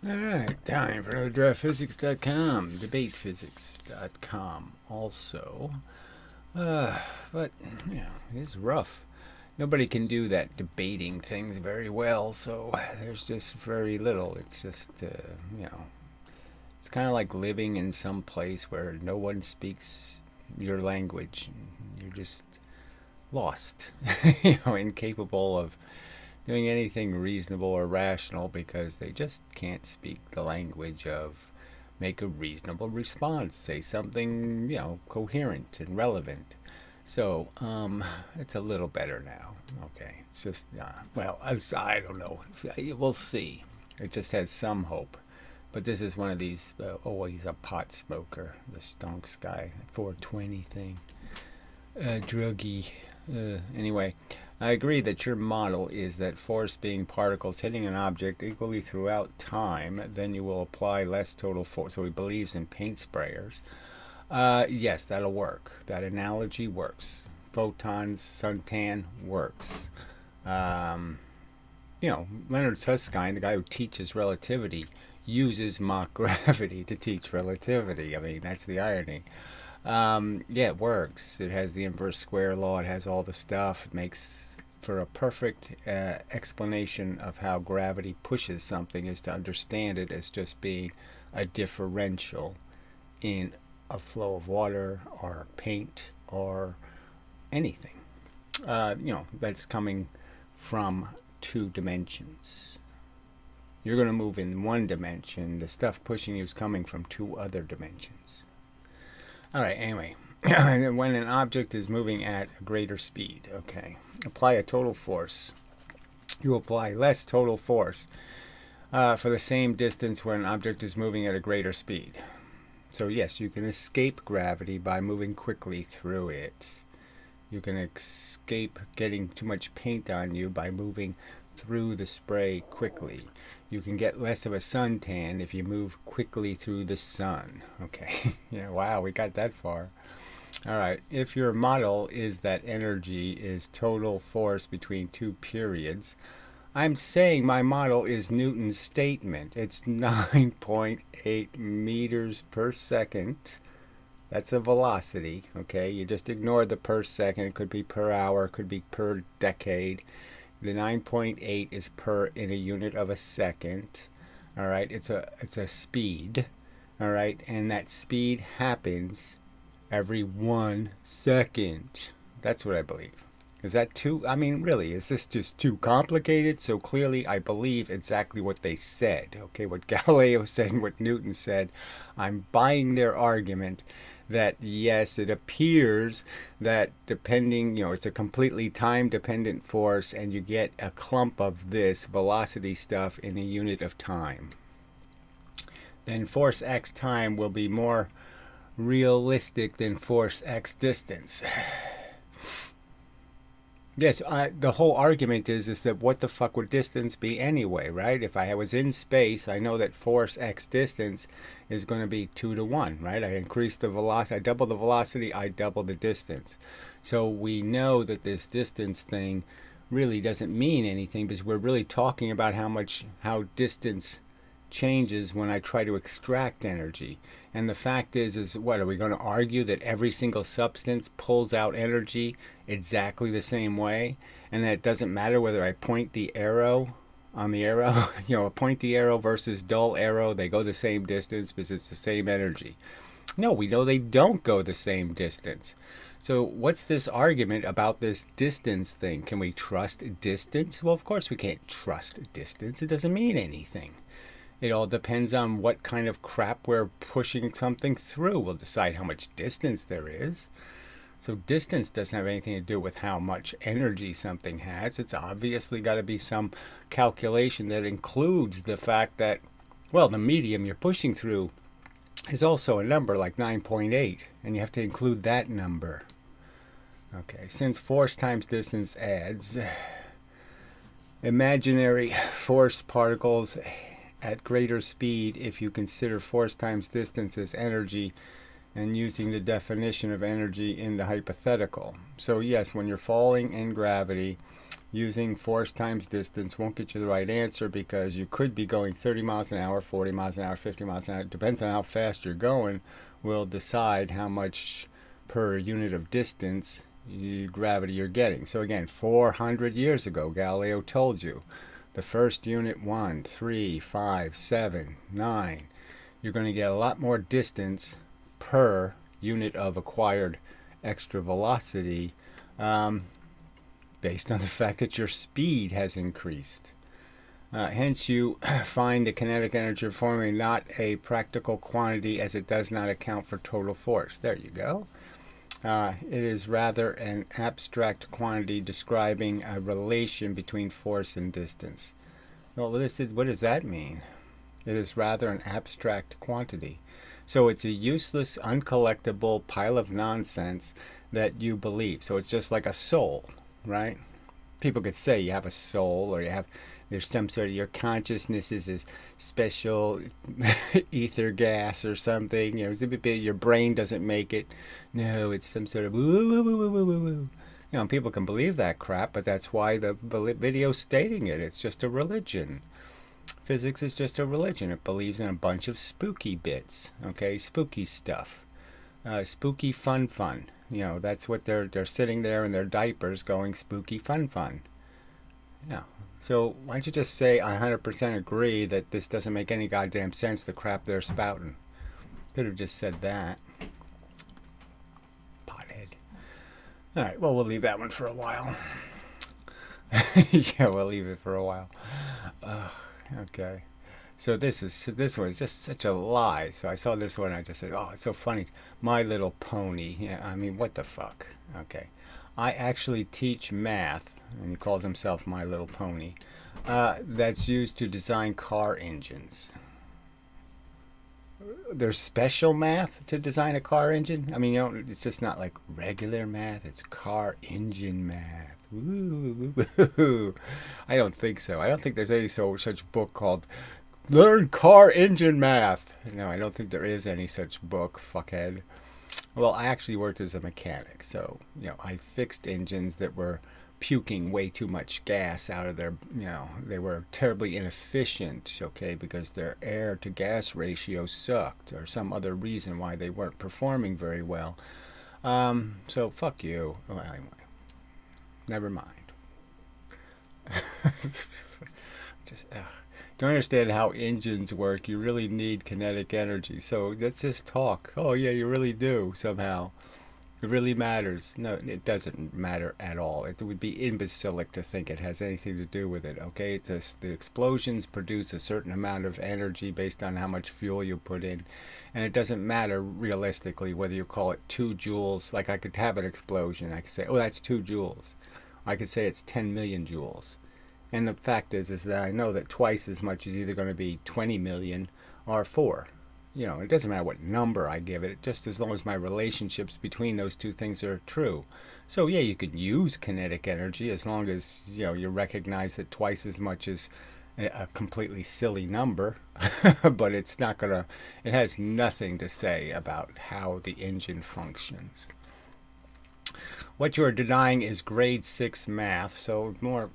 Alright, time for another draftphysics.com, debatephysics.com also. But, it's rough. Nobody can do that debating things very well, so there's just very little. It's just, it's kind of like living in some place where no one speaks your language. You're just lost, incapable of doing anything reasonable or rational because they just can't speak the language of make a reasonable response, say something, coherent and relevant. So, it's a little better now. Okay. It's just, I don't know. We'll see. It just has some hope. But this is one of these, he's a pot smoker, the stonks guy, 420 thing. Druggy. Anyway, I agree that your model is that force being particles hitting an object equally throughout time, then you will apply less total force. So he believes in paint sprayers. Yes, that'll work. That analogy works. Photons, suntan works. Leonard Susskind, the guy who teaches relativity, uses mock gravity to teach relativity. I mean, that's the irony. It works. It has the inverse square law. It has all the stuff. It makes for a perfect explanation of how gravity pushes something is to understand it as just being a differential in a flow of water or paint or anything. That's coming from two dimensions. You're going to move in one dimension. The stuff pushing you is coming from two other dimensions. All right, anyway, when an object is moving at a greater speed, okay, apply a total force. You apply less total force for the same distance where an object is moving at a greater speed. So yes, you can escape gravity by moving quickly through it. You can escape getting too much paint on you by moving through the spray quickly. You can get less of a suntan if you move quickly through the sun. Okay, wow, we got that far. All right, if your model is that energy is total force between two periods, I'm saying my model is Newton's statement. It's 9.8 meters per second. That's a velocity, okay? You just ignore the per second. It could be per hour, it could be per decade. The 9.8 is per in a unit of a second. All right, it's a speed. All right, and that speed happens every 1 second. That's what I believe. Is that too, really, is this just too complicated? So clearly I believe exactly what they said, okay? What Galileo said and what Newton said. I'm buying their argument that, yes, it appears that depending, it's a completely time-dependent force and you get a clump of this velocity stuff in a unit of time. Then force x time will be more realistic than force x distance. Yes, the whole argument is that what the fuck would distance be anyway, right? If I was in space, I know that force x distance is going to be 2 to 1, right? I increase the velocity, I double the velocity, I double the distance. So we know that this distance thing really doesn't mean anything because we're really talking about how distance changes when I try to extract energy. And the fact is what, are we going to argue that every single substance pulls out energy exactly the same way? And that it doesn't matter whether I point the arrow on the arrow, point the arrow versus dull arrow, they go the same distance because it's the same energy. No, we know they don't go the same distance. So what's this argument about this distance thing? Can we trust distance? Well, of course we can't trust distance. It doesn't mean anything. It all depends on what kind of crap we're pushing something through. We'll decide how much distance there is. So distance doesn't have anything to do with how much energy something has. It's obviously got to be some calculation that includes the fact that, well, the medium you're pushing through is also a number like 9.8, and you have to include that number. Okay, since force times distance adds imaginary force particles at greater speed if you consider force times distance as energy and using the definition of energy in the hypothetical. So yes, when you're falling in gravity, Using force times distance won't get you the right answer because you could be going 30 miles an hour, 40 miles an hour, 50 miles an hour. It depends on how fast you're going, will decide how much per unit of distance gravity you're getting. So again, 400 years ago, Galileo told you the first unit 1, 3, 5, 7, 9. You're going to get a lot more distance per unit of acquired extra velocity based on the fact that your speed has increased. Hence, you find the kinetic energy formula not a practical quantity as it does not account for total force. There you go. It is rather an abstract quantity describing a relation between force and distance. Well, what does that mean? It is rather an abstract quantity. So it's a useless, uncollectible pile of nonsense that you believe. So it's just like a soul, right? People could say you have a soul, or there's some sort of, your consciousness is a special ether gas or something. Your brain doesn't make it. No, it's some sort of woo woo woo woo woo woo. People can believe that crap, but that's why the video's stating it. It's just a religion. Physics is just a religion. It believes in a bunch of spooky bits, okay? Spooky stuff. Spooky fun. That's what they're sitting there in their diapers going spooky fun. Yeah. So why don't you just say I 100% agree that this doesn't make any goddamn sense, the crap they're spouting. Could have just said that. Pothead. Alright, well, we'll leave that one for a while. Yeah, we'll leave it for a while. Okay. So this was just such a lie. So I saw this one, I just said, oh, it's so funny. My Little Pony. Yeah, I mean, what the fuck? Okay. I actually teach math, and he calls himself My Little Pony, that's used to design car engines. There's special math to design a car engine? I mean, it's just not like regular math, it's car engine math. Ooh. I don't think so. I don't think there's any such book called Learn Car Engine Math. No, I don't think there is any such book, fuckhead. Well, I actually worked as a mechanic, so, I fixed engines that were puking way too much gas out of their, they were terribly inefficient, okay, because their air to gas ratio sucked, or some other reason why they weren't performing very well. So fuck you. Well, anyway, never mind. Just, to understand how engines work, you really need kinetic energy. So let's just talk. Oh yeah, you really do somehow. It really matters. No, it doesn't matter at all. It would be imbecilic to think it has anything to do with it, okay? The explosions produce a certain amount of energy based on how much fuel you put in. And it doesn't matter realistically whether you call it 2 joules. Like I could have an explosion. I could say, oh, that's 2 joules. I could say it's 10 million joules. And the fact is that I know that twice as much is either going to be 20 million or 4. It doesn't matter what number I give it, just as long as my relationships between those two things are true. So yeah, you could use kinetic energy as long as, you recognize that twice as much is a completely silly number, but it has nothing to say about how the engine functions. What you are denying is grade 6 math, so more...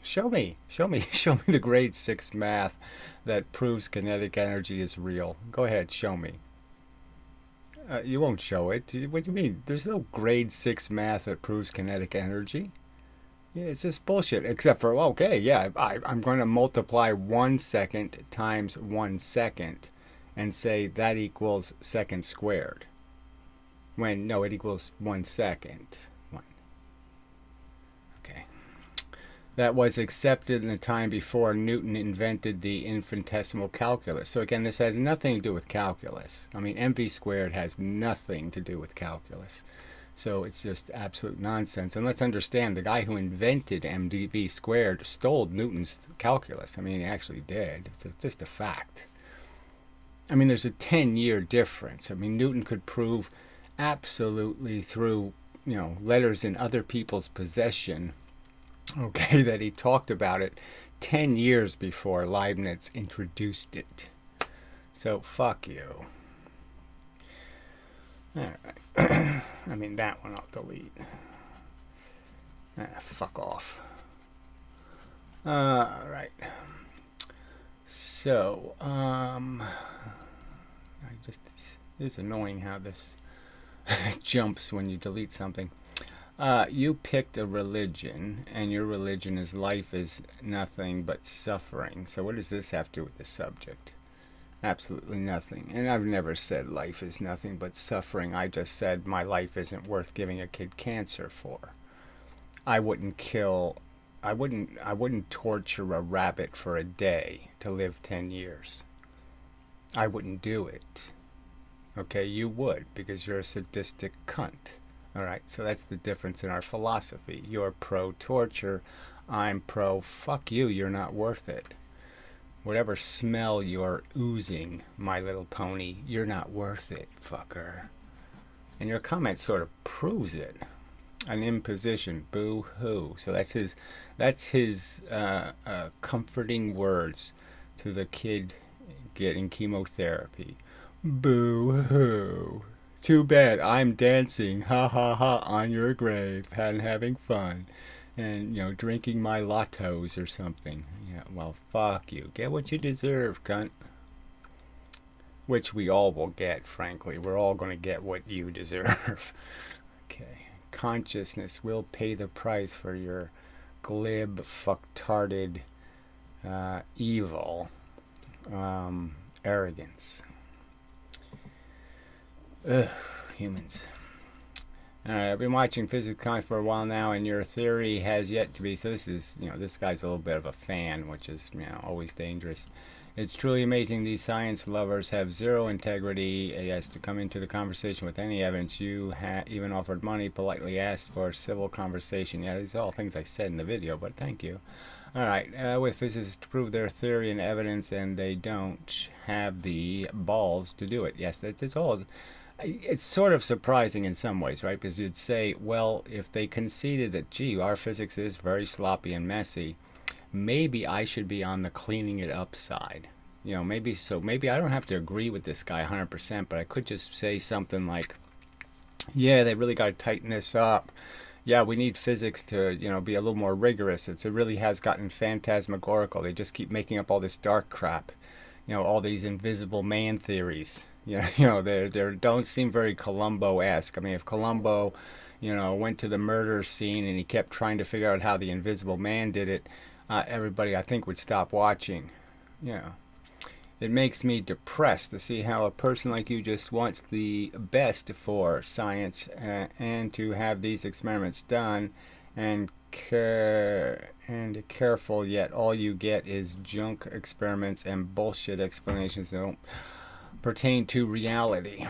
Show me the grade 6 math that proves kinetic energy is real. Go ahead, show me. You won't show it. What do you mean? There's no grade 6 math that proves kinetic energy. Yeah, it's just bullshit. Except for, okay, yeah, I'm going to multiply 1 second times 1 second and say that equals second squared. When, no, it equals 1 second. That was accepted in the time before Newton invented the infinitesimal calculus. So again, this has nothing to do with calculus. I mean, mv squared has nothing to do with calculus. So it's just absolute nonsense. And let's understand, the guy who invented mv squared stole Newton's calculus. I mean, he actually did. It's just a fact. I mean, there's a 10-year difference. I mean, Newton could prove absolutely through, letters in other people's possession, okay, that he talked about it 10 years before Leibniz introduced it. So fuck you. Alright. I mean, that one I'll delete. Fuck off. All right. So, it's annoying how this jumps when you delete something. You picked a religion, and your religion is life is nothing but suffering. So what does this have to do with the subject? Absolutely nothing. And I've never said life is nothing but suffering. I just said my life isn't worth giving a kid cancer for. I wouldn't kill I wouldn't torture a rabbit for a day to live 10 years. I wouldn't do it. Okay, you would because you're a sadistic cunt. All right, so that's the difference in our philosophy. You're pro torture, I'm pro fuck you, you're not worth it. Whatever smell you're oozing, My Little Pony, you're not worth it, fucker. And your comment sort of proves it. An imposition, boo hoo. So that's his comforting words to the kid getting chemotherapy. Boo hoo. Too bad I'm dancing, ha ha ha, on your grave and having fun. And, drinking my lattes or something. Yeah, well, fuck you. Get what you deserve, cunt. Which we all will get, frankly. We're all going to get what you deserve. Okay. Consciousness will pay the price for your glib, fucktarded, evil, arrogance. Ugh, humans. I've been watching physics for a while now, and your theory has yet to be. So this guy's a little bit of a fan, which is, always dangerous. It's truly amazing these science lovers have zero integrity. He has to come into the conversation with any evidence. You even offered money, politely asked for civil conversation. Yeah, these are all things I said in the video, but thank you. All right, with physicists to prove their theory and evidence, and they don't have the balls to do it. Yes, that's all. It's sort of surprising in some ways, right? Because you'd say, well, if they conceded that, gee, our physics is very sloppy and messy, maybe I should be on the cleaning it up side. Maybe I don't have to agree with this guy 100%, but I could just say something like, yeah, they really got to tighten this up. Yeah, we need physics to, be a little more rigorous. It really has gotten phantasmagorical. They just keep making up all this dark crap. All these invisible man theories. They don't seem very Columbo-esque. I mean, if Columbo, went to the murder scene and he kept trying to figure out how the invisible man did it, everybody, I think, would stop watching. It makes me depressed to see how a person like you just wants the best for science and to have these experiments done and careful, yet all you get is junk experiments and bullshit explanations that don't pertain to reality.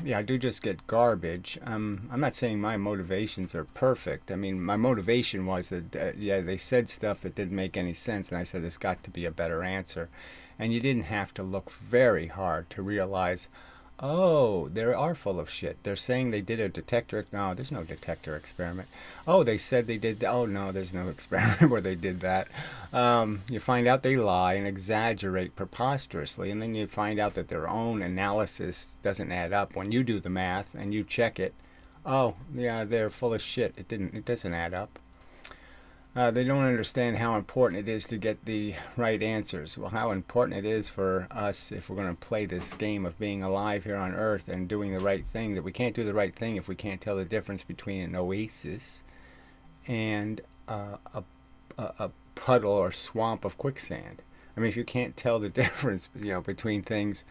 Yeah, I do just get garbage. I'm not saying my motivations are perfect. I mean, my motivation was that, they said stuff that didn't make any sense, and I said there's got to be a better answer. And you didn't have to look very hard to realize, oh, they are full of shit. They're saying they did a detector. No, there's no detector experiment. Oh, they said they did. Oh, no, there's no experiment where they did that. You find out they lie and exaggerate preposterously, and then you find out that their own analysis doesn't add up. When you do the math and you check it, oh, yeah, they're full of shit. It doesn't add up. They don't understand how important it is to get the right answers. Well, how important it is for us if we're going to play this game of being alive here on Earth and doing the right thing, that we can't do the right thing if we can't tell the difference between an oasis and a puddle or swamp of quicksand. I mean, if you can't tell the difference, between things,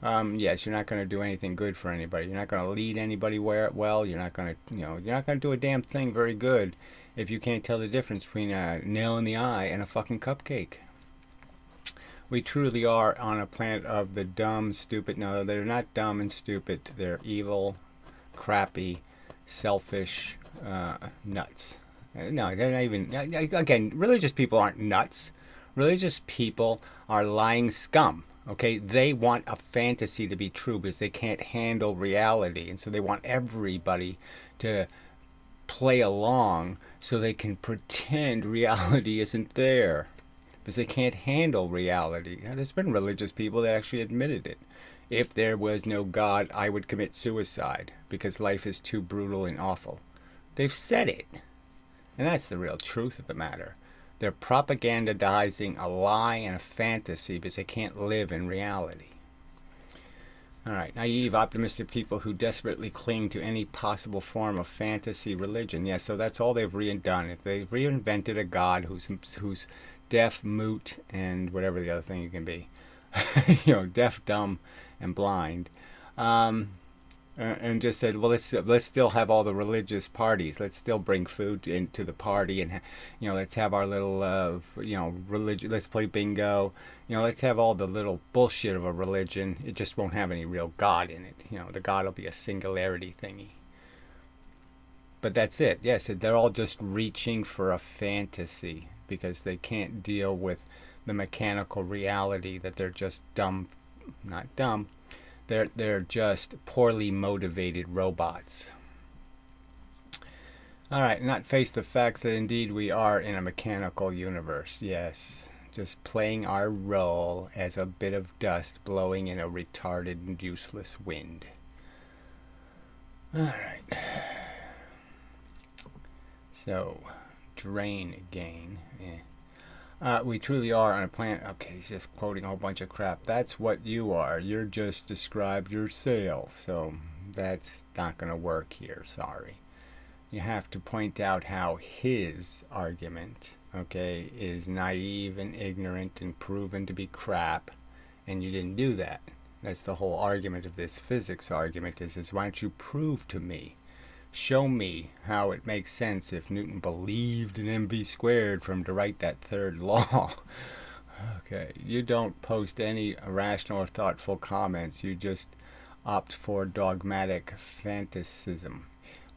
yes, you're not going to do anything good for anybody. You're not going to lead anybody well. You're not going to, you're not going to do a damn thing very good if you can't tell the difference between a nail in the eye and a fucking cupcake. We truly are on a planet of the dumb, stupid. No, they're not dumb and stupid. They're evil, crappy, selfish nuts. No, they're not even. Again, religious people aren't nuts. Religious people are lying scum. Okay, they want a fantasy to be true because they can't handle reality, and so they want everybody to play along so they can pretend reality isn't there, because they can't handle reality. Now, there's been religious people that actually admitted it. If there was no God, I would commit suicide because life is too brutal and awful. They've said it. And that's the real truth of the matter. They're propagandizing a lie and a fantasy because they can't live in reality. All right, naive, optimistic people who desperately cling to any possible form of fantasy religion. Yeah, so that's all they've redone. If they've reinvented a god who's deaf, mute, and whatever the other thing you can be, deaf, dumb, and blind, and just said, well, let's still have all the religious parties. Let's still bring food into the party, and let's have our little religion. Let's play bingo. Let's have all the little bullshit of a religion. It just won't have any real God in it. The God will be a singularity thingy. But that's it. Yes, they're all just reaching for a fantasy because they can't deal with the mechanical reality that they're just dumb, not dumb. They're just poorly motivated robots. All right, not face the facts that indeed we are in a mechanical universe. Yes, just playing our role as a bit of dust blowing in a retarded and useless wind. All right. So, drain again. We truly are on a planet. Okay, he's just quoting a whole bunch of crap. That's what you are. You're just described yourself. So that's not going to work here. Sorry. You have to point out how his argument, okay, is naive and ignorant and proven to be crap. And you didn't do that. That's the whole argument of this physics argument is why don't you prove to me? Show me how it makes sense if Newton believed in mv squared for him to write that third law. Okay, you don't post any rational or thoughtful comments. You just opt for dogmatic fantasism.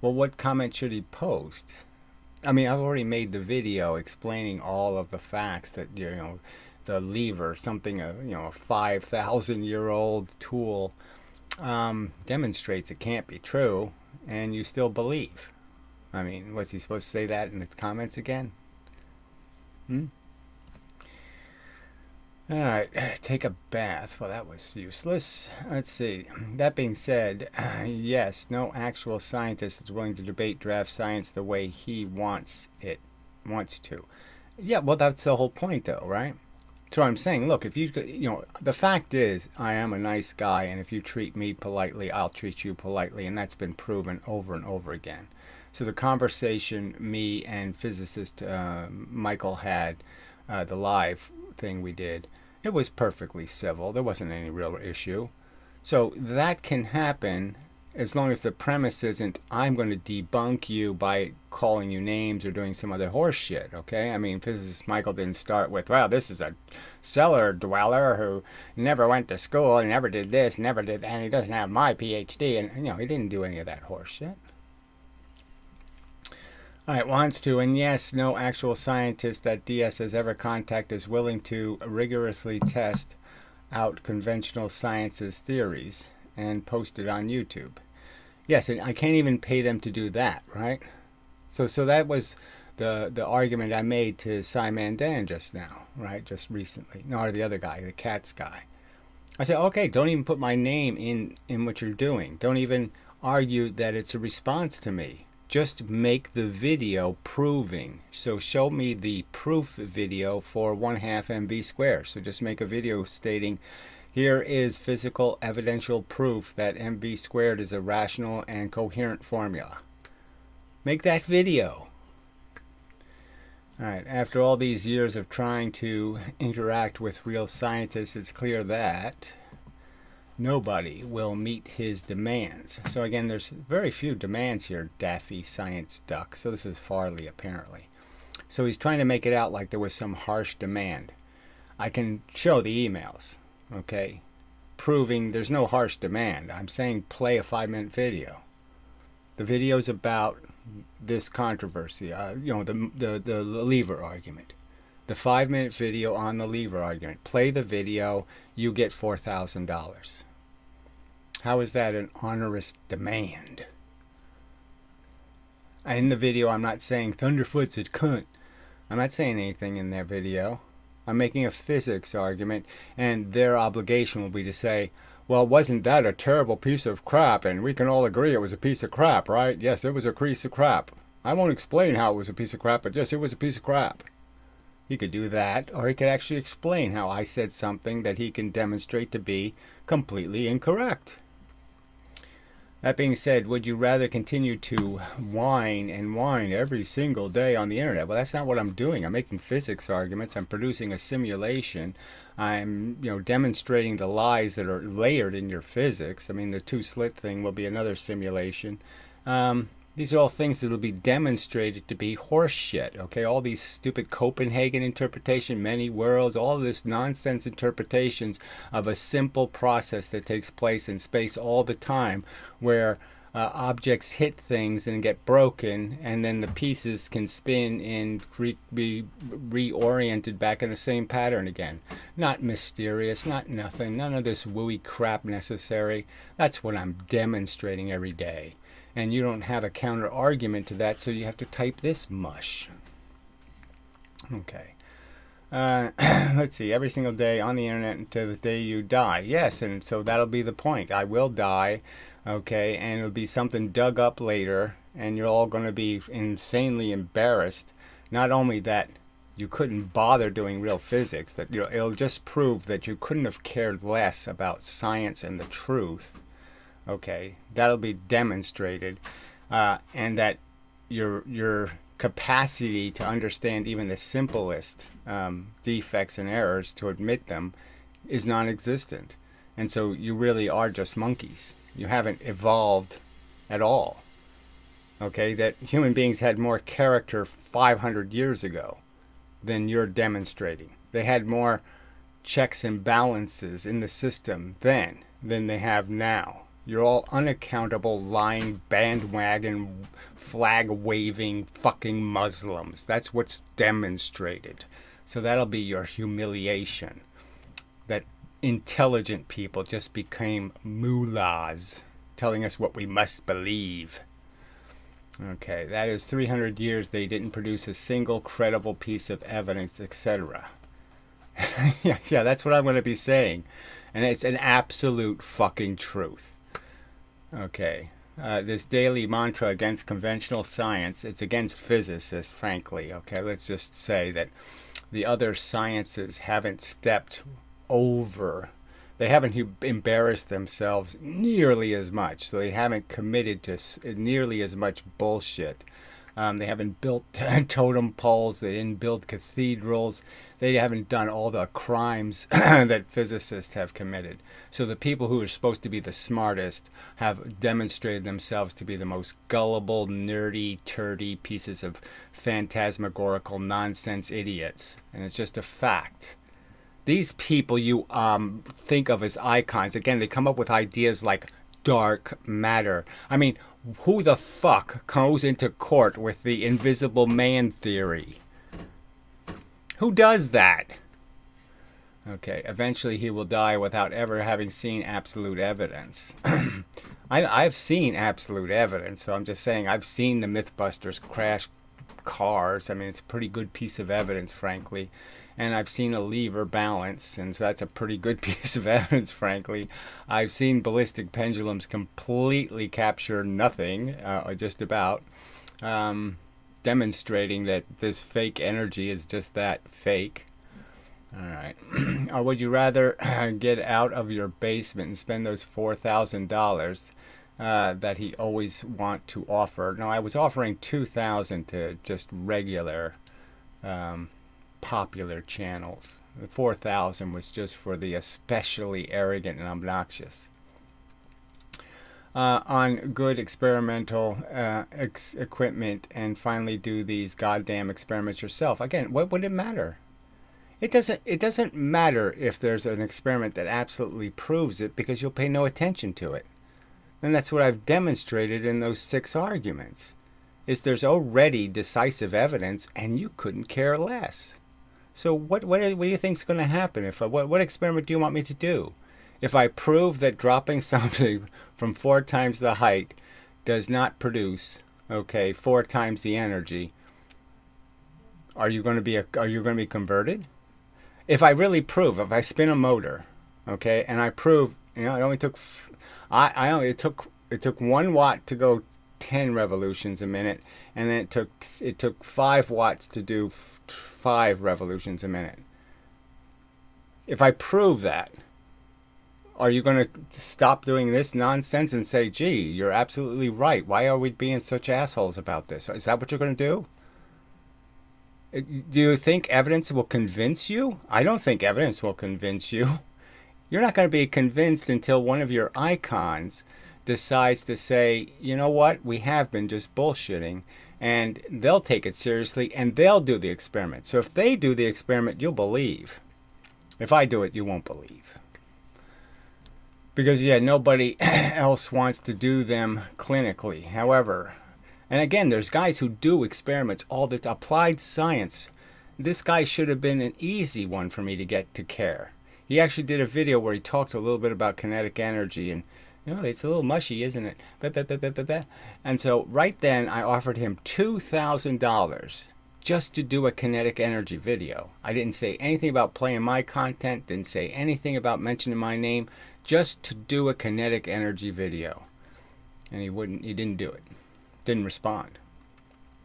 Well, what comment should he post? I mean, I've already made the video explaining all of the facts that, the lever, something, a 5,000-year-old tool, demonstrates it can't be true. And you still believe. I mean, was he supposed to say that in the comments again? Alright, take a bath. Well, that was useless. Let's see. That being said, yes, no actual scientist is willing to debate draft science the way he wants to. Yeah, well, that's the whole point, though, right? So I'm saying, look, if the fact is, I am a nice guy, and if you treat me politely, I'll treat you politely, and that's been proven over and over again. So the conversation me and physicist Michael had, the live thing we did, it was perfectly civil. There wasn't any real issue. So that can happen as long as the premise isn't, I'm going to debunk you by calling you names or doing some other horse shit, okay? I mean, physicist Michael didn't start with, well, this is a cellar dweller who never went to school and never did this, never did that, and he doesn't have my PhD, and, he didn't do any of that horse shit. All right, wants to, and yes, no actual scientist that DS has ever contacted is willing to rigorously test out conventional science's theories and post it on YouTube. Yes, and I can't even pay them to do that, right? So that was the argument I made to Simon Dan just now, right? Just recently. No, or the other guy, the cats guy. I said, okay, don't even put my name in what you're doing. Don't even argue that it's a response to me. Just make the video proving. So show me the proof video for 1/2 mv squared. So just make a video stating, here is physical evidential proof that mv squared is a rational and coherent formula. Make that video. Alright, after all these years of trying to interact with real scientists, it's clear that nobody will meet his demands. So again, there's very few demands here, Daffy Science Duck. So this is Farley, apparently. So he's trying to make it out like there was some harsh demand. I can show the emails, okay, proving there's no harsh demand. I'm saying play a 5-minute video. The video's about this controversy, the lever argument. The 5-minute video on the lever argument. Play the video, you get $4,000. How is that an onerous demand? In the video, I'm not saying Thunderfoot's a cunt. I'm not saying anything in their video. I'm making a physics argument, and their obligation will be to say, well, wasn't that a terrible piece of crap? And we can all agree it was a piece of crap, right? Yes, it was a piece of crap. I won't explain how it was a piece of crap, but yes, it was a piece of crap. He could do that, or he could actually explain how I said something that he can demonstrate to be completely incorrect. That being said, would you rather continue to whine and whine every single day on the internet? Well, that's not what I'm doing. I'm making physics arguments. I'm producing a simulation. I'm, demonstrating the lies that are layered in your physics. I mean, the two-slit thing will be another simulation. These are all things that will be demonstrated to be horseshit, okay? All these stupid Copenhagen interpretation, many worlds, all this nonsense interpretations of a simple process that takes place in space all the time, where objects hit things and get broken, and then the pieces can spin and be reoriented back in the same pattern again. Not mysterious, not nothing, none of this wooey crap necessary. That's what I'm demonstrating every day. And you don't have a counter argument to that, so you have to type this mush. Okay. Let's see. Every single day on the internet until the day you die. Yes, and so that'll be the point. I will die, okay, and it'll be something dug up later, and you're all going to be insanely embarrassed. Not only that you couldn't bother doing real physics, that it'll just prove that you couldn't have cared less about science and the truth. Okay, that'll be demonstrated, and that your capacity to understand even the simplest defects and errors, to admit them, is non-existent. And so you really are just monkeys. You haven't evolved at all. Okay, that human beings had more character 500 years ago than you're demonstrating. They had more checks and balances in the system then than they have now. You're all unaccountable, lying, bandwagon, flag-waving fucking Muslims. That's what's demonstrated. So that'll be your humiliation. That intelligent people just became mullahs, telling us what we must believe. Okay, that is 300 years they didn't produce a single credible piece of evidence, etc. yeah, that's what I'm going to be saying. And it's an absolute fucking truth. Okay, this daily mantra against conventional science, it's against physicists, frankly. Okay, let's just say that the other sciences haven't stepped over. They haven't embarrassed themselves nearly as much. So they haven't committed to nearly as much bullshit. They haven't built totem poles. They didn't build cathedrals. They haven't done all the crimes that physicists have committed. So the people who are supposed to be the smartest have demonstrated themselves to be the most gullible, nerdy, turdy pieces of phantasmagorical nonsense idiots. And it's just a fact. These people you think of as icons, again, they come up with ideas like dark matter. I mean, who the fuck goes into court with the invisible man theory? Who does that? Okay, eventually he will die without ever having seen absolute evidence. I've seen absolute evidence, so I'm just saying I've seen the Mythbusters crash cars. I mean, it's a pretty good piece of evidence, frankly. And I've seen a lever balance, and so that's a pretty good piece of evidence, frankly. I've seen ballistic pendulums completely capture nothing, just about, demonstrating that this fake energy is just that, fake. All right. Or would you rather get out of your basement and spend those $4,000 that he always want to offer? No, I was offering $2,000 to just regular popular channels. The 4,000 was just for the especially arrogant and obnoxious. On good experimental equipment, and finally do these goddamn experiments yourself. Again, what would it matter? It doesn't matter if there's an experiment that absolutely proves it, because you'll pay no attention to it. And that's what I've demonstrated in those 6 arguments. Is there's already decisive evidence, and you couldn't care less. So what do you think is going to happen? What experiment do you want me to do? If I prove that dropping something from 4 times the height does not produce, 4 times the energy, are you going to be converted? If I really prove, if I spin a motor, and I prove, it only took, it took 1 watt to go 10 revolutions a minute, and then it took 5 watts to do 5 revolutions a minute. If I prove that, are you going to stop doing this nonsense and say, gee, you're absolutely right. Why are we being such assholes about this? Is that what you're going to do? Do you think evidence will convince you? I don't think evidence will convince you. You're not going to be convinced until one of your icons decides to say, you know what, we have been just bullshitting, and they'll take it seriously and they'll do the experiment. So if they do the experiment, you'll believe. If I do it, you won't believe. Because, yeah, nobody else wants to do them clinically. However, and again, there's guys who do experiments all the time. Applied science. This guy should have been an easy one for me to get to care. He actually did a video where he talked a little bit about kinetic energy, and you know, it's a little mushy, isn't it? And so right then I offered him $2,000 just to do a kinetic energy video. I didn't say anything about playing my content, didn't say anything about mentioning my name, just to do a kinetic energy video. And he didn't do it. Didn't respond.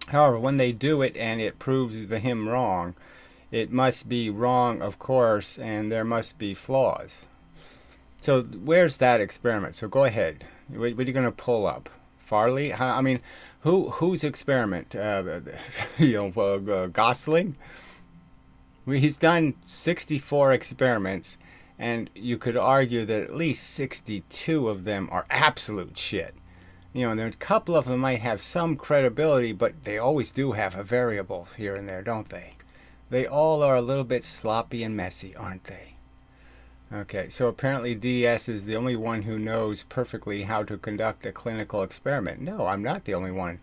However, when they do it and it proves him wrong, it must be wrong, of course, and there must be flaws. So where's that experiment? So go ahead. What are you going to pull up? Farley? I mean, whose experiment? Gosling? He's done 64 experiments, and you could argue that at least 62 of them are absolute shit. You know, and there, a couple of them might have some credibility, but they always do have variables here and there, don't they? They all are a little bit sloppy and messy, aren't they? Okay, so apparently DS is the only one who knows perfectly how to conduct a clinical experiment. No, I'm not the only one.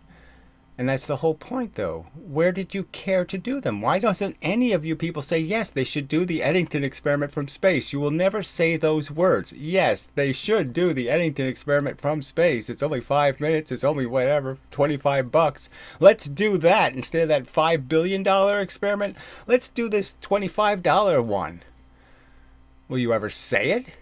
And that's the whole point, though. Where did you care to do them? Why doesn't any of you people say, yes, they should do the Eddington experiment from space? You will never say those words. Yes, they should do the Eddington experiment from space. It's only 5 minutes. It's only whatever, $25. Let's do that instead of that $5 billion experiment. Let's do this $25 one. Will you ever say it?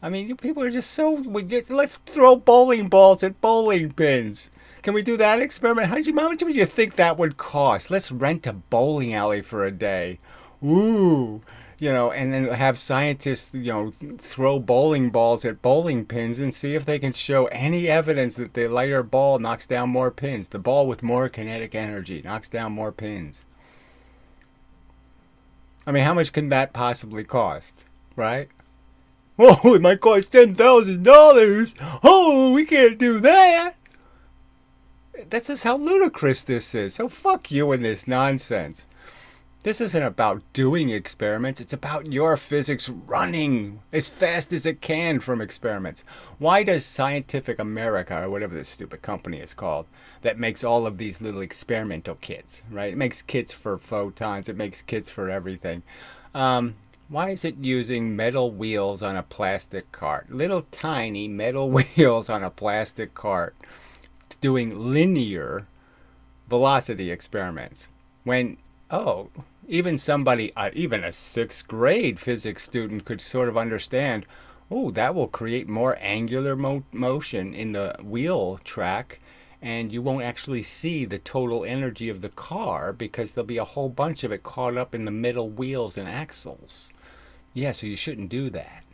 I mean, you people are just so... Let's throw bowling balls at bowling pins. Can we do that experiment? How much would you think that would cost? Let's rent a bowling alley for a day. Ooh. You know, and then have scientists, you know, throw bowling balls at bowling pins and see if they can show any evidence that the lighter ball knocks down more pins. The ball with more kinetic energy knocks down more pins. I mean, how much can that possibly cost? Right? Oh, it might cost $10,000. Oh, we can't do that. That's just how ludicrous this is. So fuck you and this nonsense. This isn't about doing experiments. It's about your physics running as fast as it can from experiments. Why does Scientific America, or whatever this stupid company is called, that makes all of these little experimental kits, right? It makes kits for photons. It makes kits for everything. Why is it using metal wheels on a plastic cart? Little tiny metal wheels on a plastic cart doing linear velocity experiments. When, even somebody, even a 6th grade physics student could sort of understand, oh, that will create more angular motion in the wheel track, and you won't actually see the total energy of the car because there'll be a whole bunch of it caught up in the middle wheels and axles. Yeah, so you shouldn't do that.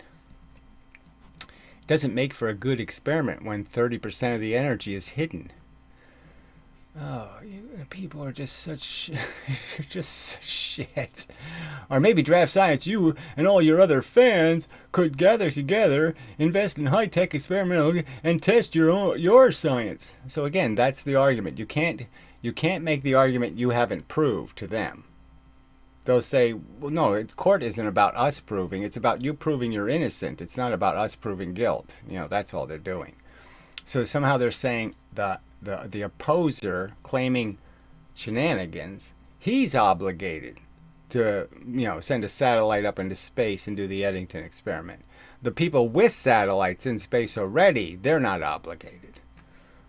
It doesn't make for a good experiment when 30% of the energy is hidden. Oh, people are just such shit. Or maybe Draft Science, you and all your other fans could gather together, invest in high-tech experimental, and test your science. So again, that's the argument. You can't make the argument you haven't proved to them. They'll say, well, no, court isn't about us proving. It's about you proving you're innocent. It's not about us proving guilt. You know, that's all they're doing. So somehow they're saying the opposer claiming shenanigans, he's obligated to, you know, send a satellite up into space and do the Eddington experiment. The people with satellites in space already, they're not obligated.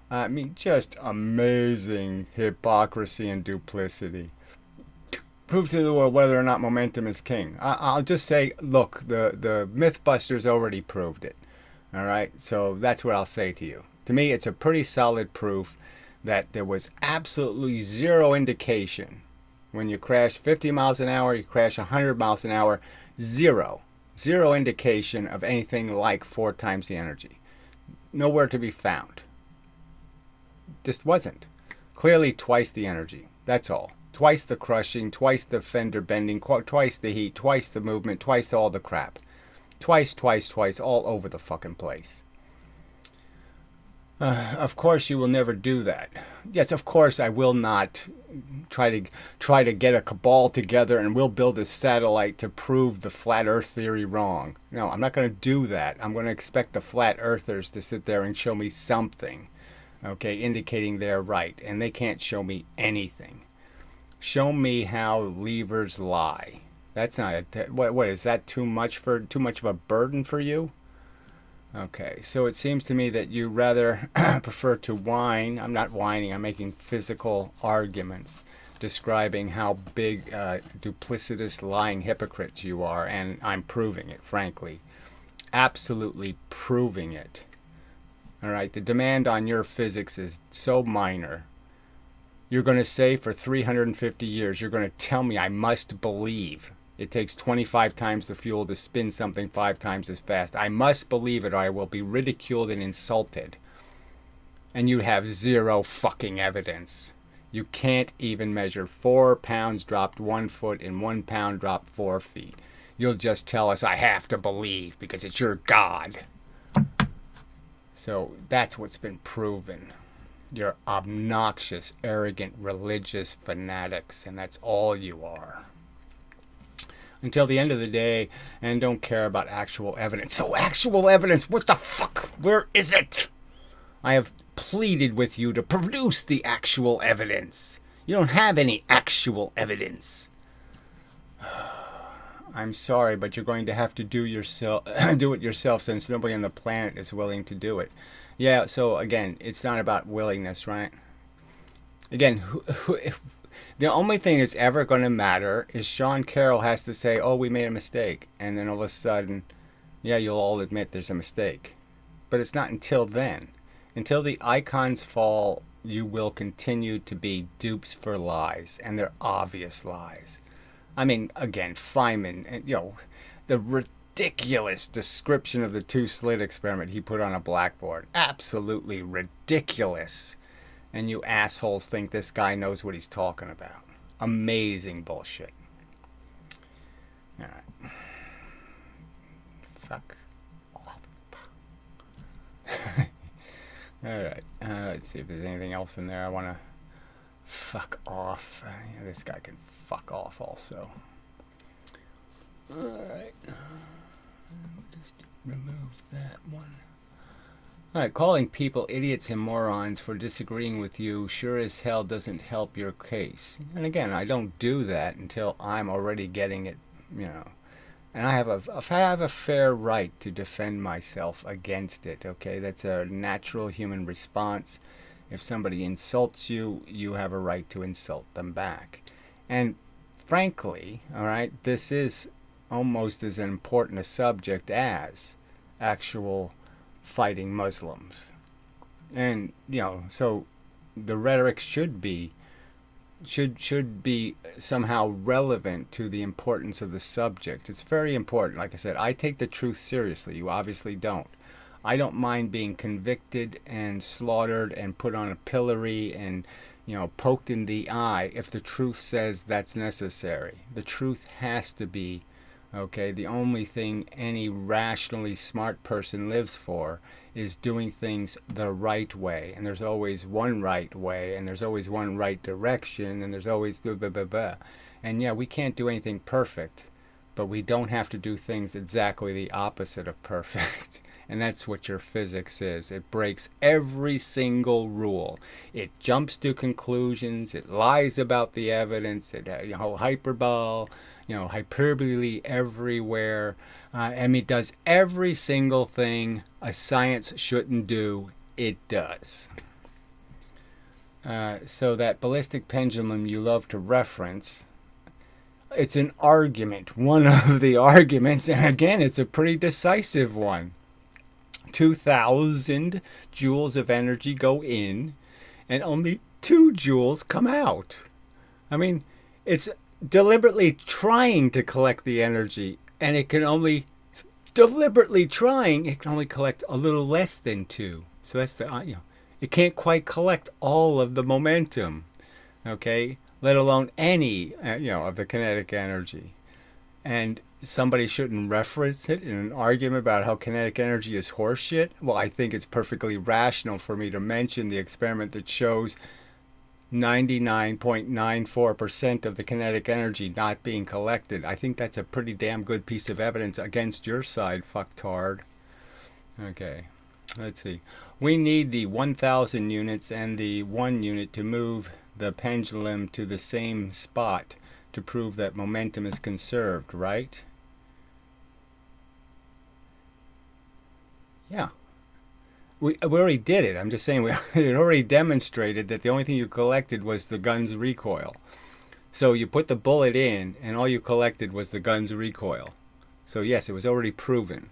I mean, just amazing hypocrisy and duplicity. Prove to the world whether or not momentum is king. I'll just say, look, the Mythbusters already proved it. All right, so that's what I'll say to you. To me, it's a pretty solid proof that there was absolutely zero indication. When you crash 50 miles an hour, you crash 100 miles an hour, zero. Zero indication of anything like 4 times the energy. Nowhere to be found. Just wasn't. Clearly twice the energy. That's all. Twice the crushing, twice the fender bending, twice the heat, twice the movement, twice all the crap. Twice, all over the fucking place. Of course you will never do that. Yes, of course I will not try to get a cabal together and we'll build a satellite to prove the flat earth theory wrong. No, I'm not going to do that. I'm going to expect the flat earthers to sit there and show me something, okay, indicating they're right, and they can't show me anything. Show me how levers lie. That's not what is that too much of a burden for you? Okay, so it seems to me that you rather prefer to whine. I'm not whining, I'm making physical arguments describing how big duplicitous lying hypocrites you are, and I'm proving it, frankly. Absolutely proving it. All right, the demand on your physics is so minor. You're going to say for 350 years, you're going to tell me I must believe it takes 25 times the fuel to spin something 5 times as fast. I must believe it or I will be ridiculed and insulted. And you have zero fucking evidence. You can't even measure 4 pounds dropped 1 foot and 1 pound dropped 4 feet. You'll just tell us I have to believe because it's your God. So that's what's been proven. You're obnoxious, arrogant, religious fanatics, and that's all you are. Until the end of the day, and don't care about actual evidence. So actual evidence, what the fuck? Where is it? I have pleaded with you to produce the actual evidence. You don't have any actual evidence. I'm sorry, but you're going to have to do it yourself since nobody on the planet is willing to do it. Yeah, so again, it's not about willingness, right? Again, the only thing that's ever going to matter is Sean Carroll has to say, oh, we made a mistake. And then all of a sudden, yeah, you'll all admit there's a mistake. But it's not until then. Until the icons fall, you will continue to be dupes for lies. And they're obvious lies. I mean, again, Feynman, the ridiculous description of the 2-slit experiment he put on a blackboard. Absolutely ridiculous. And you assholes think this guy knows what he's talking about. Amazing bullshit. Alright. Fuck off. Alright. Let's see if there's anything else in there I want to fuck off. This guy can fuck off also. Alright. Just remove that one. Alright, calling people idiots and morons for disagreeing with you sure as hell doesn't help your case. And again, I don't do that until I'm already getting it, And I have a fair right to defend myself against it, okay? That's a natural human response. If somebody insults you, you have a right to insult them back. And frankly, alright, this is almost as important a subject as actual fighting Muslims. And so the rhetoric should be somehow relevant to the importance of the subject. It's very important. Like I said, I take the truth seriously. You obviously don't. I don't mind being convicted and slaughtered and put on a pillory and poked in the eye if the truth says that's necessary. The truth has to be okay. The only thing any rationally smart person lives for is doing things the right way. And there's always one right way, and there's always one right direction, and there's always blah, blah, blah, blah. And yeah, we can't do anything perfect, but we don't have to do things exactly the opposite of perfect. And that's what your physics is. It breaks every single rule. It jumps to conclusions. It lies about the evidence. It hyperbole, hyperbole everywhere. It does every single thing a science shouldn't do. It does. So that ballistic pendulum you love to reference, it's an argument. One of the arguments, and again, it's a pretty decisive one. 2,000 joules of energy go in and only 2 joules come out. I mean, it's deliberately trying to collect the energy, and it can only collect a little less than 2. So that's the it can't quite collect all of the momentum, okay, let alone any of the kinetic energy. And somebody shouldn't reference it in an argument about how kinetic energy is horseshit. Well, I think it's perfectly rational for me to mention the experiment that shows 99.94% of the kinetic energy not being collected. I think that's a pretty damn good piece of evidence against your side, fucktard. Okay, let's see. We need the 1,000 units and the 1 unit to move the pendulum to the same spot to prove that momentum is conserved, right? Yeah. We already did it. I'm just saying we it already demonstrated that the only thing you collected was the gun's recoil. So you put the bullet in and all you collected was the gun's recoil. So yes, it was already proven.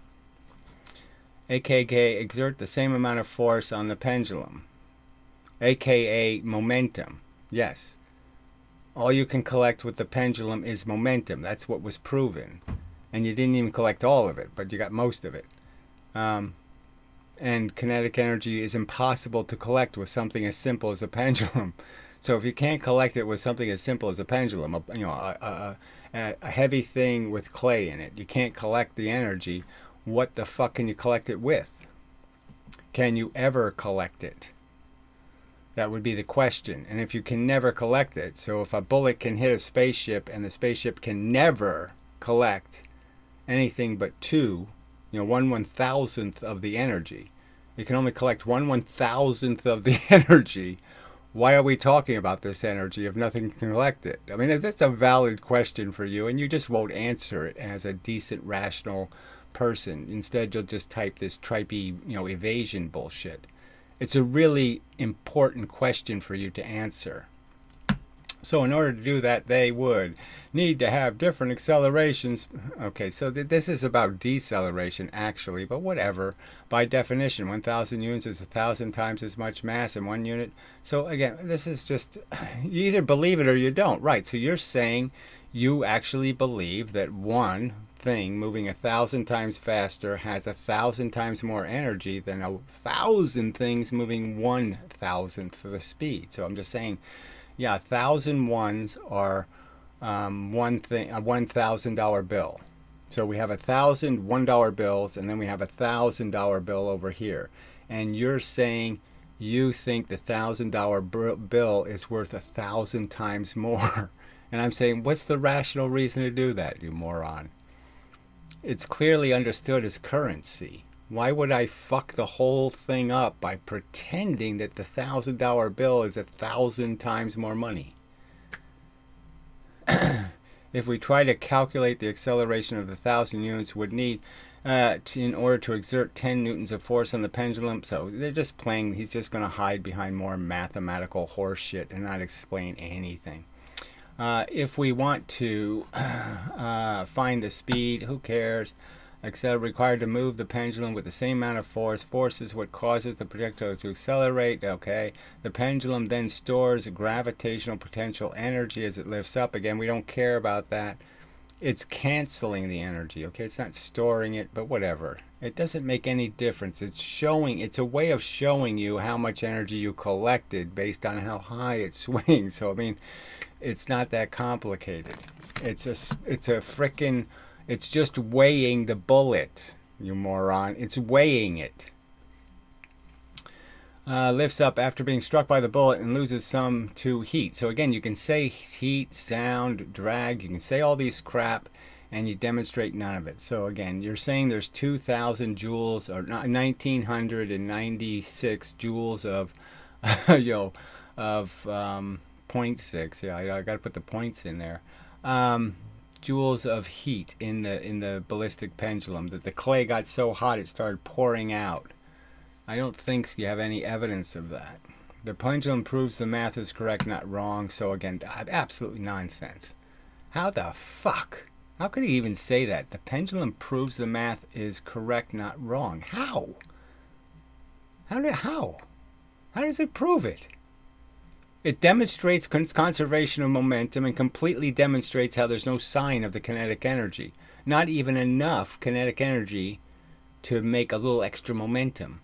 AKA exert the same amount of force on the pendulum. AKA momentum. Yes. All you can collect with the pendulum is momentum. That's what was proven. And you didn't even collect all of it, but you got most of it. And kinetic energy is impossible to collect with something as simple as a pendulum. So if you can't collect it with something as simple as a pendulum, a heavy thing with clay in it, you can't collect the energy. What the fuck can you collect it with? Can you ever collect it? That would be the question. And if you can never collect it, so if a bullet can hit a spaceship and the spaceship can never collect anything but 2, 1/1000th of the energy. It can only collect 1/1000th of the energy. Why are we talking about this energy if nothing can collect it? I mean, that's a valid question for you, and you just won't answer it as a decent, rational person. Instead, you'll just type this tripey, evasion bullshit. It's a really important question for you to answer. So in order to do that, they would need to have different accelerations. Okay, so this is about deceleration, actually, but whatever. By definition, 1,000 units is 1,000 times as much mass in 1 unit. So again, this is just, you either believe it or you don't. Right, so you're saying you actually believe that one thing moving 1,000 times faster has 1,000 times more energy than 1,000 things moving 1,000th of the speed. So I'm just saying, yeah, 1,000 ones are one thing, a $1,000 bill. So we have 1,000 $1 bills, and then we have a $1,000 bill over here. And you're saying you think the $1,000 bill is worth 1,000 times more. And I'm saying, what's the rational reason to do that, you moron? It's clearly understood as currency. Why would I fuck the whole thing up by pretending that the $1,000 bill is 1,000 times more money? If we try to calculate the acceleration of the 1,000 units would need in order to exert 10 newtons of force on the pendulum. So they're just playing, he's just going to hide behind more mathematical horse shit and not explain anything. If we want to find the speed, who cares? Required to move the pendulum with the same amount of force. Force is what causes the projectile to accelerate. Okay. The pendulum then stores gravitational potential energy as it lifts up. Again, we don't care about that. It's canceling the energy. Okay. It's not storing it, but whatever. It doesn't make any difference. It's a way of showing you how much energy you collected based on how high it swings. So, I mean, it's not that complicated. It's just weighing the bullet, you moron. It's weighing it. Lifts up after being struck by the bullet and loses some to heat. So again, you can say heat, sound, drag. You can say all these crap, and you demonstrate none of it. So again, you're saying there's 2,000 joules or 1,996 joules of, of 0.6. Yeah, I got to put the points in there. Joules of heat in the ballistic pendulum, that the clay got so hot it started pouring out. I don't think you have any evidence of that. The pendulum proves the math is correct, not wrong. So again, absolutely nonsense. How the fuck? How could he even say that? The pendulum proves the math is correct, not wrong. How? How? How does it prove it? It demonstrates conservation of momentum and completely demonstrates how there's no sign of the kinetic energy. Not even enough kinetic energy to make a little extra momentum.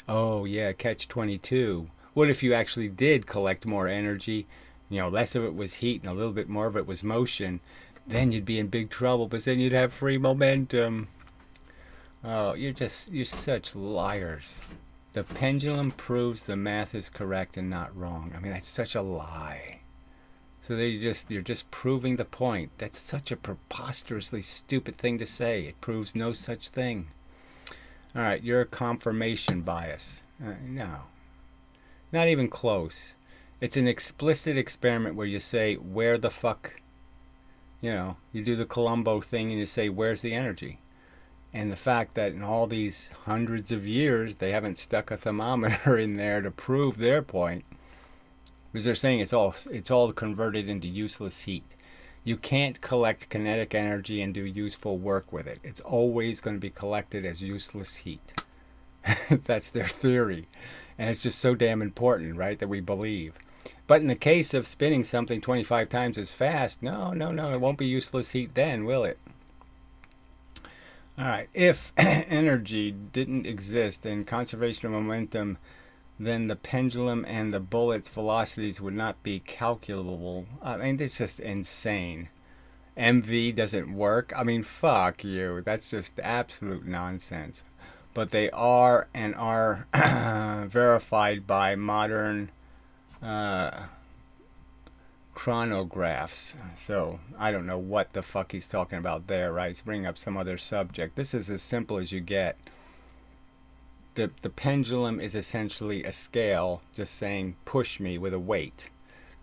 Oh, yeah, catch 22. What if you actually did collect more energy? Less of it was heat and a little bit more of it was motion. Then you'd be in big trouble, because then you'd have free momentum. Oh, you're such liars. The pendulum proves the math is correct and not wrong. I mean, that's such a lie. So you're just proving the point. That's such a preposterously stupid thing to say. It proves no such thing. All right, you're a confirmation bias. No, not even close. It's an explicit experiment where you say, where the fuck, you do the Columbo thing and you say, where's the energy? And the fact that in all these hundreds of years, they haven't stuck a thermometer in there to prove their point, because they're saying it's all converted into useless heat. You can't collect kinetic energy and do useful work with it. It's always going to be collected as useless heat. That's their theory. And it's just so damn important, right, that we believe. But in the case of spinning something 25 times as fast, no, it won't be useless heat then, will it? All right, if energy didn't exist in conservation of momentum, then the pendulum and the bullet's velocities would not be calculable. I mean, it's just insane. MV doesn't work. I mean, fuck you. That's just absolute nonsense. But they are and are verified by modern chronographs. So I don't know what the fuck he's talking about there, right? He's bringing up some other subject. This is as simple as you get. The pendulum is essentially a scale just saying push me with a weight.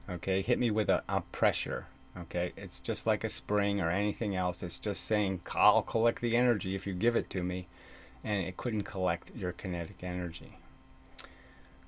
Okay, hit me with a pressure. Okay, it's just like a spring or anything else. It's just saying I'll collect the energy if you give it to me, and it couldn't collect your kinetic energy.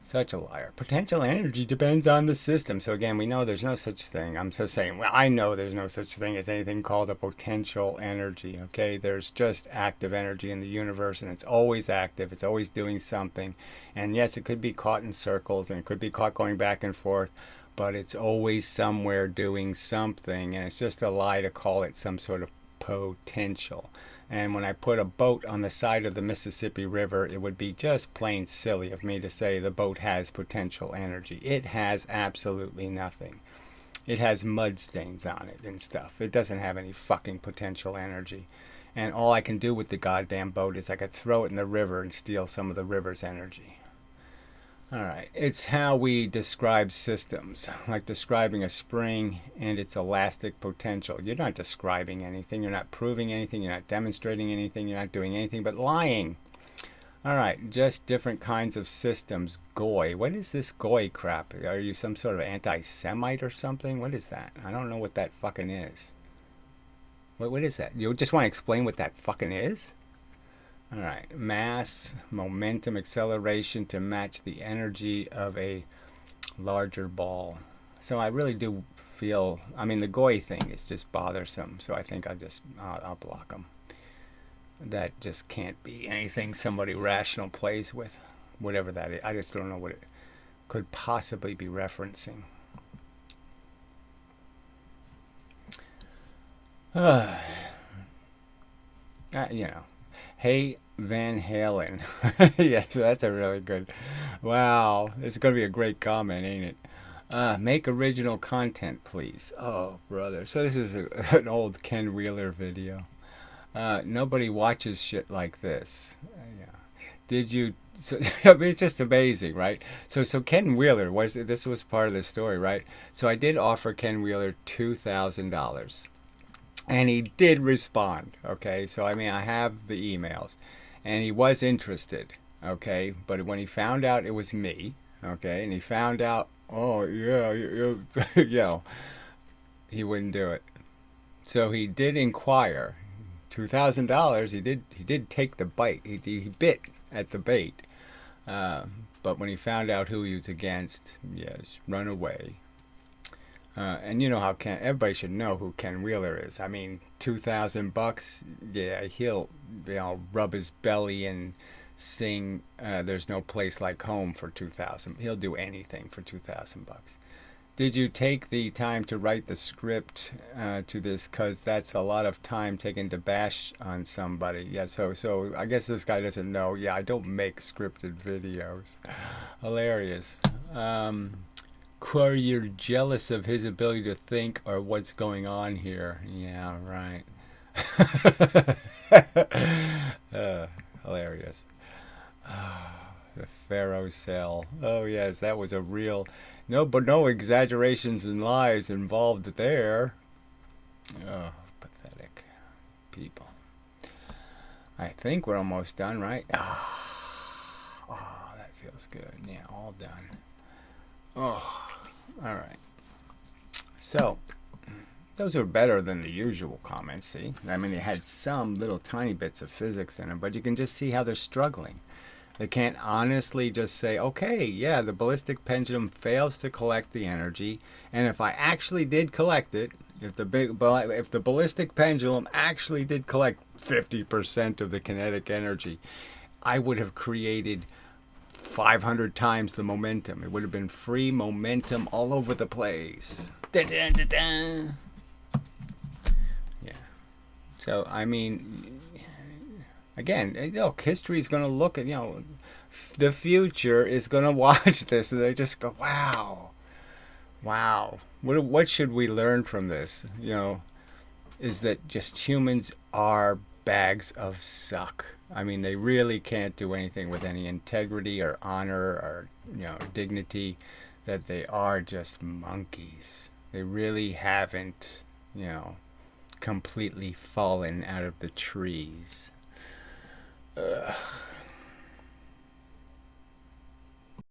Such a liar. Potential energy depends on the system. So again, we know there's no such thing. I'm just saying, well, I know there's no such thing as anything called a potential energy, okay? There's just active energy in the universe, and it's always active. It's always doing something. And yes, it could be caught in circles, and it could be caught going back and forth, but it's always somewhere doing something, and it's just a lie to call it some sort of potential. And when I put a boat on the side of the Mississippi River, it would be just plain silly of me to say the boat has potential energy. It has absolutely nothing. It has mud stains on it and stuff. It doesn't have any fucking potential energy. And all I can do with the goddamn boat is I could throw it in the river and steal some of the river's energy. Alright, it's how we describe systems, like describing a spring and its elastic potential. You're not describing anything, you're not proving anything, you're not demonstrating anything, you're not doing anything but lying. Alright, just different kinds of systems. Goy. What is this goy crap? Are you some sort of anti-Semite or something? What is that? I don't know what that fucking is. What is that? You just want to explain what that fucking is? All right, mass, momentum, acceleration to match the energy of a larger ball. So I really do feel, I mean, the goy thing is just bothersome. So I think I'll block them. That just can't be anything somebody rational plays with, whatever that is. I just don't know what it could possibly be referencing. Hey, Van Halen. Yes, that's a really good. Wow, it's going to be a great comment, ain't it? Make original content, please. Oh, brother. So this is an old Ken Wheeler video. Nobody watches shit like this. Yeah. Did you? So, I mean, it's just amazing, right? So Ken Wheeler this was part of the story, right? So I did offer Ken Wheeler $2,000. And he did respond, okay? So, I mean, I have the emails. And he was interested, okay? But when he found out it was me, okay? And he found out, oh, yeah, he wouldn't do it. So he did inquire. $2,000, he did take the bite. He bit at the bait. But when he found out who he was against, yes, run away. And you know how everybody should know who Ken Wheeler is. I mean, $2,000, yeah, he'll rub his belly and sing "There's No Place Like Home" for 2,000. He'll do anything for 2,000 bucks. Did you take the time to write the script to this? Because that's a lot of time taken to bash on somebody. Yeah, so I guess this guy doesn't know. Yeah, I don't make scripted videos. Hilarious. You're jealous of his ability to think or what's going on here. Yeah, right. Hilarious. The Pharaoh cell. Oh yes, that was a real but no exaggerations and lies involved there. Oh, pathetic people. I think we're almost done, right? Oh, that feels good. Yeah, all done. Oh, all right. So, those are better than the usual comments, see? I mean, they had some little tiny bits of physics in them, but you can just see how they're struggling. They can't honestly just say, okay, yeah, the ballistic pendulum fails to collect the energy, and if I actually did collect it, if the ballistic pendulum actually did collect 50% of the kinetic energy, I would have created 500 times the momentum. It would have been free momentum all over the place. Dun, dun, dun, dun. Yeah. So, I mean, again, look, history is going to look at, the future is going to watch this and they just go, wow, wow. What should we learn from this? Is that just humans are bags of suck. I mean, they really can't do anything with any integrity or honor or, dignity, that they are just monkeys. They really haven't, completely fallen out of the trees. Ugh.